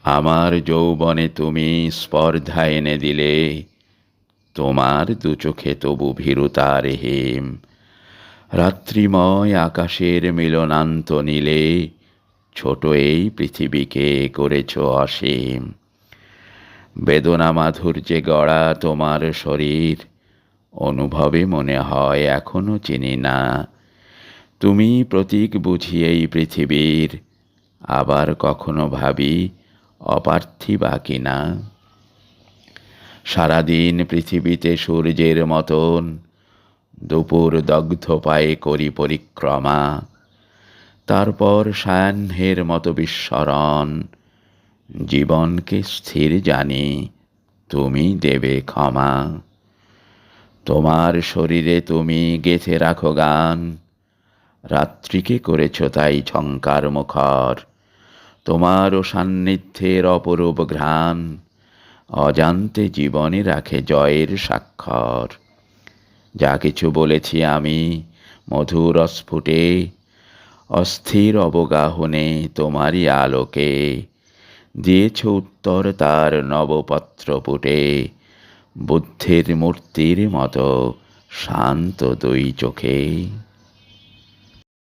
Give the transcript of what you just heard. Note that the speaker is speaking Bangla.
আমার যৌবনে তুমি স্পর্ধা এনে দিলে, তোমার দু চোখে তবু ভীরুতার হেম। রাত্রিময় আকাশের মিলনান্ত নীলে, ছোট এই পৃথিবীকে করেছ অসীম। বেদনা মাধুর্যে গড়া তোমার শরীর, অনুভবে মনে হয় এখনো চিনি না। তুমি প্রতীক বুঝি এই পৃথিবীর, আবার কখনো ভাবি অপার্থিবা কিনা। সারাদিন পৃথিবীতে সূর্যের মতন, দুপুর দগ্ধ পায়ে করি পরিক্রমা। তারপর সায়াহ্নের মতো বিস্মরণ, জীবনকে স্থির জানি তুমি দেবে ক্ষমা। তোমার শরীরে তুমি গেঁথে রাখো গান, রাত্রিকে করেছ তাই ঝঙ্কার মুখর। তোমারও সান্নিধ্যের অপরূপ ঘ্রাণ, অজান্তে জীবনে রাখে জয়ের স্বাক্ষর। যা কিছু বলেছি আমি মধুর অস্ফুটে, অস্থির অবগাহনে তোমারই আলোকে, দিয়েছ উত্তর তার নবপত্র পুটে, বুদ্ধের মূর্তির মতো শান্ত দুই চোখে।